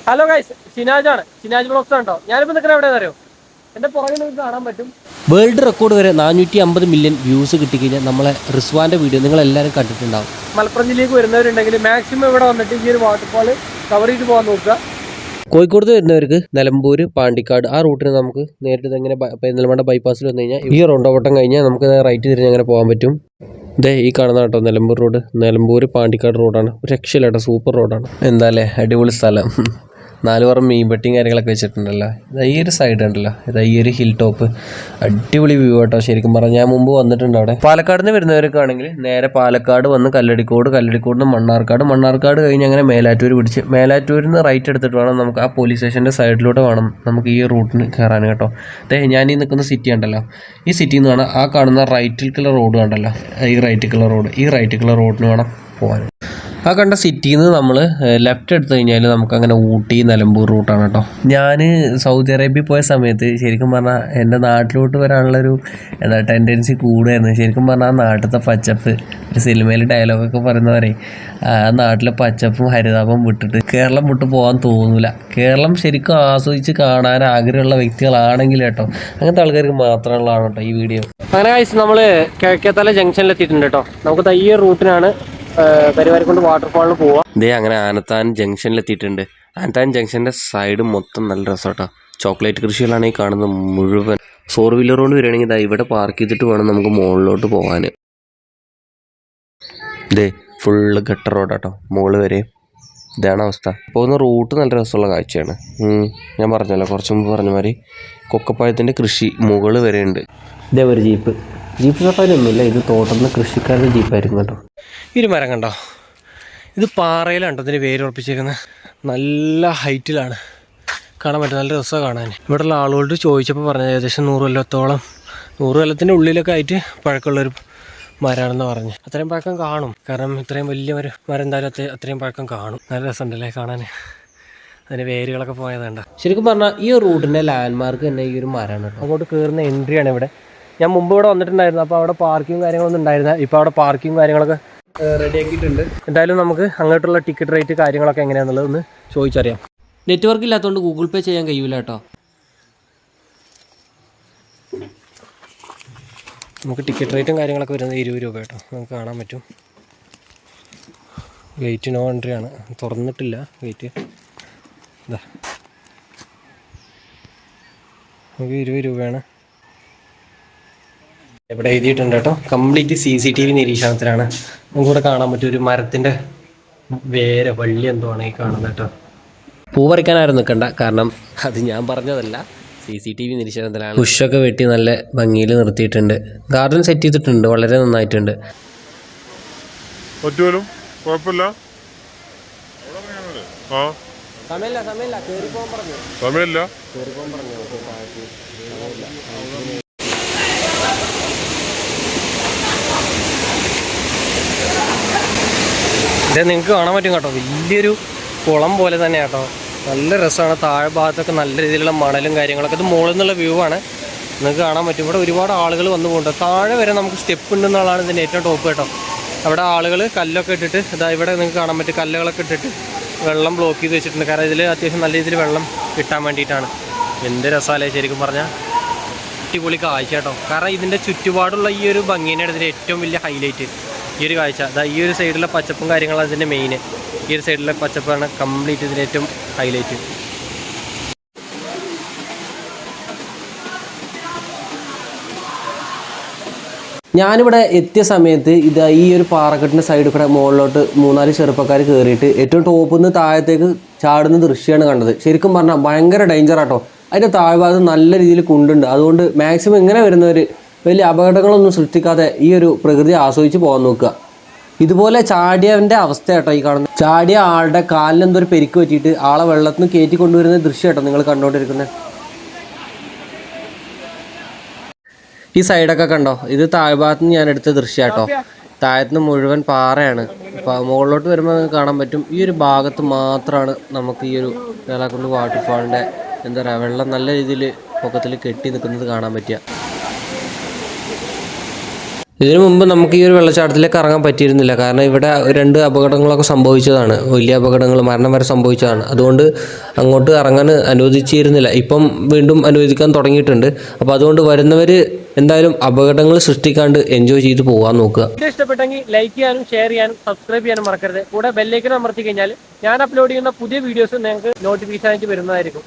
Hello guys, ഷിനാജാണ്. Shinaj vlogs ഉണ്ടോ? ഞാനിപ്പോൾ നിൽക്കുന്നത് എവിടെയാണെന്ന് അറിയോ? എൻ്റെ പുറകിൽ നിങ്ങൾക്ക് കാണാൻ പറ്റും. വേൾഡ് റെക്കോർഡ് വരെ 450 മില്യൺ വ്യൂസ് കിട്ടിക്കഴിഞ്ഞാൽ നമ്മളെ റിസ്വാൻ്റെ വീഡിയോ നിങ്ങളെല്ലാവരും കണ്ടിട്ടുണ്ടാവും. മലപ്പുറം ജില്ലയിലേക്ക് വരുന്നവരുണ്ടെങ്കിൽ മാക്സിമം ഇവിടെ വന്നിട്ട് ഈ ഒരു വാട്ടർഫാൾ കവർ ചെയ്ത് പോകാൻ നോക്കുക. കോഴിക്കോട് വരുന്നവർക്ക് നിലമ്പൂർ, പാണ്ടിക്കാട് ആ റൂട്ടിന് നമുക്ക് നേരിട്ട് ഇങ്ങനെ പെരിന്തൽമണ്ണ ബൈപ്പാസിൽ വന്നു കഴിഞ്ഞാൽ ഈ റോണ്ടോവട്ടം കഴിഞ്ഞാൽ നമുക്ക് റൈറ്റ് തിരിഞ്ഞ് അങ്ങനെ പോകാൻ പറ്റും. ഇതേ ഈ കാണുന്ന കേട്ടോ നിലമ്പൂർ റോഡ്, നിലമ്പൂർ പാണ്ടിക്കാട് റോഡാണ്. ഒരു രക്ഷയില്ല കേട്ടോ, സൂപ്പർ റോഡാണ്. എന്താല്ലേ അടിപൊളി സ്ഥലം. 4 പുറം മീൻ പെട്ടിയും കാര്യങ്ങളൊക്കെ വെച്ചിട്ടുണ്ടല്ലോ. ഈ ഒരു സൈഡ് ഉണ്ടല്ലോ, ഈ ഒരു ഹിൽ ടോപ്പ് അടിപൊളി വ്യൂ കേട്ടോ. ശരിക്കും പറഞ്ഞാൽ ഞാൻ മുമ്പ് വന്നിട്ടുണ്ട് അവിടെ. പാലക്കാട് നിന്ന് വരുന്നവർക്കാണെങ്കിൽ നേരെ പാലക്കാട് വന്ന് കല്ലടിക്കോട് മണ്ണാർക്കാട് കഴിഞ്ഞ് അങ്ങനെ മേലാറ്റൂർ പിടിച്ച് മേലാറ്റൂരിൽ നിന്ന് റൈറ്റ് എടുത്തിട്ട് വേണം നമുക്ക് ആ പോലീസ് സ്റ്റേഷൻ്റെ സൈഡിലൂടെ വേണം നമുക്ക് ഈ റൂട്ടിന് കയറാൻ കേട്ടോ. ഞാൻ ഈ നിൽക്കുന്ന സിറ്റി ഉണ്ടല്ലോ, ഈ സിറ്റിയിൽ നിന്ന് വേണം ആ കാണുന്ന റൈറ്റിലേക്കുള്ള റോഡ് കണ്ടല്ലോ, ഈ റൈറ്റിലേക്കുള്ള റോഡിന് വേണം പോകാൻ. ആ കണ്ട സിറ്റിയിൽ നിന്ന് നമ്മൾ ലെഫ്റ്റ് എടുത്തു കഴിഞ്ഞാൽ നമുക്കങ്ങനെ ഊട്ടി നിലമ്പൂർ റൂട്ടാണ് കേട്ടോ. ഞാൻ സൗദി അറേബ്യ പോയ സമയത്ത് ശരിക്കും പറഞ്ഞാൽ എൻ്റെ നാട്ടിലോട്ട് വരാനുള്ളൊരു ടെൻഡൻസി കൂടുമായിരുന്നു. ശരിക്കും പറഞ്ഞാൽ ആ നാട്ടിലത്തെ പച്ചപ്പ്, ഒരു സിനിമയിൽ ഡയലോഗൊക്കെ പറയുന്നവരെ ആ നാട്ടിലെ പച്ചപ്പും ഹരിതാപം വിട്ടിട്ട് കേരളം വിട്ട് പോകാൻ തോന്നില്ല. കേരളം ശരിക്കും ആസ്വദിച്ച് കാണാൻ ആഗ്രഹമുള്ള വ്യക്തികളാണെങ്കിൽ കേട്ടോ, അങ്ങനത്തെ ആൾക്കാർക്ക് മാത്രമുള്ളതാണ് കേട്ടോ ഈ വീഡിയോ. അങ്ങനെ കഴിച്ച് നമ്മൾ കിഴക്കേത്തല ജംഗ്ഷനിലെത്തിയിട്ടുണ്ട് കേട്ടോ. നമുക്ക് തയ്യ റൂട്ടിനാണ് പരിവാരക്കൊണ്ട് വാട്ടർഫാളിന് പോവാം. ഇതേ അങ്ങനെ ആനത്താൻ ജംഗ്ഷനിലെത്തിയിട്ടുണ്ട്. ആനത്താൻ ജംഗ്ഷൻ്റെ സൈഡ് മൊത്തം നല്ല രസമാട്ടോ. ചോക്ലേറ്റ് കൃഷികളാണ് ഈ കാണുന്നത് മുഴുവൻ. 4 വീലർ കൊണ്ട് വരികയാണെങ്കിൽ ഇവിടെ പാർക്ക് ചെയ്തിട്ട് വേണം നമുക്ക് മുകളിലോട്ട് പോകാൻ. ഇതേ ഫുള്ള് ഗട്ടർ റോഡാട്ടോ, മുകളിൽ വരെ ഇതാണ് അവസ്ഥ. പോകുന്ന റൂട്ട് നല്ല രസമുള്ള കാഴ്ചയാണ്. ഞാൻ പറഞ്ഞല്ലോ കുറച്ച് മുമ്പ് പറഞ്ഞ മാതിരി കൊക്കപ്പായത്തിൻ്റെ കൃഷി മുകളിൽ വരെ ഉണ്ട്. ഇതേ ഒരു ജീപ്പ് സഫാരി ഒന്നുമില്ല, ഇത് തോട്ടത്തിൽ കൃഷിക്കാരുടെ ജീപ്പായിരുന്നു കേട്ടോ. ഈ ഒരു മരം കണ്ടോ, ഇത് പാറയിലാണ് ഇതിന് വേര് ഉറപ്പിച്ചേക്കുന്നത്. നല്ല ഹൈറ്റിലാണ് കാണാൻ പറ്റും, നല്ല രസമാണ് കാണാൻ. ഇവിടെയുള്ള ആളുകളോട് ചോദിച്ചപ്പോൾ പറഞ്ഞത് ഏകദേശം 100 കൊല്ലത്തോളം 100 കൊല്ലത്തിൻ്റെ ഉള്ളിലൊക്കെ ആയിട്ട് പഴക്കമുള്ളൊരു മരമാണെന്ന് പറഞ്ഞ്. അത്രയും പഴക്കം കാണും, കാരണം ഇത്രയും വലിയ മരം എന്തായാലും അത്രയും പഴക്കം കാണും. നല്ല രസമുണ്ടല്ലേ കാണാൻ, അതിൻ്റെ വേരുകളൊക്കെ പോയതുണ്ട്. ശരിക്കും പറഞ്ഞാൽ ഈ റൂട്ടിൻ്റെ ലാൻഡ്മാർക്ക് തന്നെ ഈ ഒരു മരമാണ് കേട്ടോ. അങ്ങോട്ട് കയറുന്ന എൻട്രിയാണ് ഇവിടെ. ഞാൻ മുമ്പ് ഇവിടെ വന്നിട്ടുണ്ടായിരുന്നു, അപ്പോൾ അവിടെ പാർക്കിങ്ങും കാര്യങ്ങളൊന്നും ഉണ്ടായിരുന്നില്ല. ഇപ്പോൾ അവിടെ പാർക്കിങ്ങും കാര്യങ്ങളൊക്കെ റെഡിയാക്കിയിട്ടുണ്ട്. എന്തായാലും നമുക്ക് അങ്ങോട്ടുള്ള ടിക്കറ്റ് റേറ്റ് കാര്യങ്ങളൊക്കെ എങ്ങനെയാണെന്നുള്ളതൊന്ന് ചോദിച്ചറിയാം. നെറ്റ്വർക്ക് ഇല്ലാത്തതുകൊണ്ട് ഗൂഗിൾ പേ ചെയ്യാൻ കഴിയൂല കേട്ടോ. നമുക്ക് ടിക്കറ്റ് റേറ്റും കാര്യങ്ങളൊക്കെ വരുന്നത് 20 രൂപ കേട്ടോ. നമുക്ക് കാണാൻ പറ്റും. ഗേറ്റ് നോ എൻട്രി ആണ്, തുറന്നിട്ടില്ല ഗേറ്റ്. ഇതാ നമുക്ക് 20 രൂപയാണ് ഇവിടെ എഴുതിയിട്ടുണ്ട് കേട്ടോ. കംപ്ലീറ്റ് CCTV നിരീക്ഷണത്തിലാണ്. നമുക്കിവിടെ കാണാൻ പറ്റും ഒരു മരത്തിൻ്റെ വള്ളി എന്തോ ആണ് ഈ കാണുന്നത് കേട്ടോ. പൂ പറിക്കാനായിരുന്നു നിൽക്കണ്ട, കാരണം അത് ഞാൻ പറഞ്ഞതല്ല, CCTV നിരീക്ഷണത്തിലാണ്. ബുഷൊക്കെ വെട്ടി നല്ല ഭംഗിയിൽ നിർത്തിയിട്ടുണ്ട്. ഗാർഡൻ സെറ്റ് ചെയ്തിട്ടുണ്ട്, വളരെ നന്നായിട്ടുണ്ട്. ഇത് നിങ്ങൾക്ക് കാണാൻ പറ്റും കേട്ടോ, വലിയൊരു കുളം പോലെ തന്നെ കേട്ടോ. നല്ല രസമാണ്. താഴെ ഭാഗത്തൊക്കെ നല്ല രീതിയിലുള്ള മണലും കാര്യങ്ങളൊക്കെ. ഇത് മുകളിൽ നിന്നുള്ള വ്യൂ ആണ്, നിങ്ങൾക്ക് കാണാൻ പറ്റും. ഇവിടെ ഒരുപാട് ആളുകൾ വന്നു പോകുന്നുണ്ട്. താഴെ വരെ നമുക്ക് സ്റ്റെപ്പ് ഉണ്ടെന്നുള്ളതാണ് ഇതിൻ്റെ ഏറ്റവും ടോപ്പ് കേട്ടോ. അവിടെ ആളുകൾ കല്ലൊക്കെ ഇട്ടിട്ട് ഇതാ ഇവിടെ നിങ്ങൾക്ക് കാണാൻ പറ്റും, കല്ലുകളൊക്കെ ഇട്ടിട്ട് വെള്ളം ബ്ലോക്ക് ചെയ്ത് വെച്ചിട്ടുണ്ട്. കാരണം ഇതിൽ അത്യാവശ്യം നല്ല രീതിയിൽ വെള്ളം കിട്ടാൻ വേണ്ടിയിട്ടാണ്. എന്ത് രസമല്ലേ ശരിക്കും പറഞ്ഞാൽ, അടിപൊളി കാഴ്ച കേട്ടോ. കാരണം ഇതിൻ്റെ ചുറ്റുപാടുള്ള ഈ ഒരു ഭംഗിയാണ് ഇതിൻ്റെ ഏറ്റവും വലിയ ഹൈലൈറ്റ്. ഈ ഒരു കാഴ്ച അതാ ഈ ഒരു സൈഡിലെ പച്ചപ്പും കാര്യങ്ങളാണ് ഇതിൻ്റെ മെയിൻ. ഈ ഒരു സൈഡിലെ പച്ചപ്പാണ് കംപ്ലീറ്റ് ഇതിൻ്റെ ഏറ്റവും ഹൈലൈറ്റ്. ഞാനിവിടെ എത്തിയ സമയത്ത് ഈ ഒരു പാറക്കെട്ടിൻ്റെ സൈഡിൽ കൂടെ മുകളിലോട്ട് 3-4 ചെറുപ്പക്കാർ കയറിയിട്ട് ഏറ്റവും ടോപ്പിൽ നിന്ന് താഴത്തേക്ക് ചാടുന്ന ദൃശ്യമാണ് കണ്ടത്. ശരിക്കും പറഞ്ഞാൽ ഭയങ്കര ഡേഞ്ചർ ആട്ടോ. അതിൻ്റെ താഴ്ഭാഗത്ത് നല്ല രീതിയിൽ കുണ്ടുണ്ട്. അതുകൊണ്ട് മാക്സിമം ഇങ്ങനെ വരുന്നവർ വലിയ അപകടങ്ങളൊന്നും സൃഷ്ടിക്കാതെ ഈ ഒരു പ്രകൃതി ആസ്വദിച്ച് പോകാൻ നോക്കുക. ഇതുപോലെ ചാടിയവൻ്റെ അവസ്ഥ കേട്ടോ ഈ കാണുന്നത്. ചാടിയ ആളുടെ കാലിനെന്തോ ഒരു പെരുക്ക് പറ്റിയിട്ട് ആളെ വെള്ളത്തിൽ നിന്ന് കയറ്റി കൊണ്ടുവരുന്ന ദൃശ്യം കേട്ടോ നിങ്ങൾ കണ്ടുകൊണ്ടിരിക്കുന്നത്. ഈ സൈഡൊക്കെ കണ്ടോ, ഇത് താഴ്ഭാഗത്ത് നിന്ന് ഞാൻ എടുത്ത ദൃശ്യം കേട്ടോ. താഴത്തുനിന്ന് മുഴുവൻ പാറയാണ്. മുകളിലോട്ട് വരുമ്പോൾ കാണാൻ പറ്റും ഈ ഒരു ഭാഗത്ത് മാത്രമാണ് നമുക്ക് ഈ ഒരു വേളാക്കുണ്ട് വാട്ടർഫാളിൻ്റെ എന്താ പറയുക വെള്ളം നല്ല രീതിയിൽ പൊക്കത്തിൽ കെട്ടി നിൽക്കുന്നത് കാണാൻ പറ്റുക. ഇതിനു മുമ്പ് നമുക്ക് ഈ ഒരു വെള്ളച്ചാട്ടത്തിലേക്ക് ഇറങ്ങാൻ പറ്റിയിരുന്നില്ല. കാരണം ഇവിടെ 2 അപകടങ്ങളൊക്കെ സംഭവിച്ചതാണ്, വലിയ അപകടങ്ങൾ, മരണം വരെ സംഭവിച്ചതാണ്. അതുകൊണ്ട് അങ്ങോട്ട് ഇറങ്ങാൻ അനുവദിച്ചിരുന്നില്ല. ഇപ്പം വീണ്ടും അനുവദിക്കാൻ തുടങ്ങിയിട്ടുണ്ട്. അപ്പോൾ അതുകൊണ്ട് വരുന്നവർ എന്തായാലും അപകടങ്ങൾ സൃഷ്ടിക്കാണ്ട് എൻജോയ് ചെയ്ത് പോകാൻ നോക്കുക. വീഡിയോ ഇഷ്ടപ്പെട്ടെങ്കിൽ ലൈക്ക് ചെയ്യാനും ഷെയർ ചെയ്യാനും സബ്സ്ക്രൈബ് ചെയ്യാനും മറക്കരുത്. കൂടെ ബെല്ലൈക്കൻ അമർത്തി കഴിഞ്ഞാൽ ഞാൻ അപ്ലോഡ് ചെയ്യുന്ന പുതിയ വീഡിയോസ് നിങ്ങൾക്ക് നോട്ടിഫിക്കേഷൻ ആയിട്ട് വരുന്നതായിരിക്കും.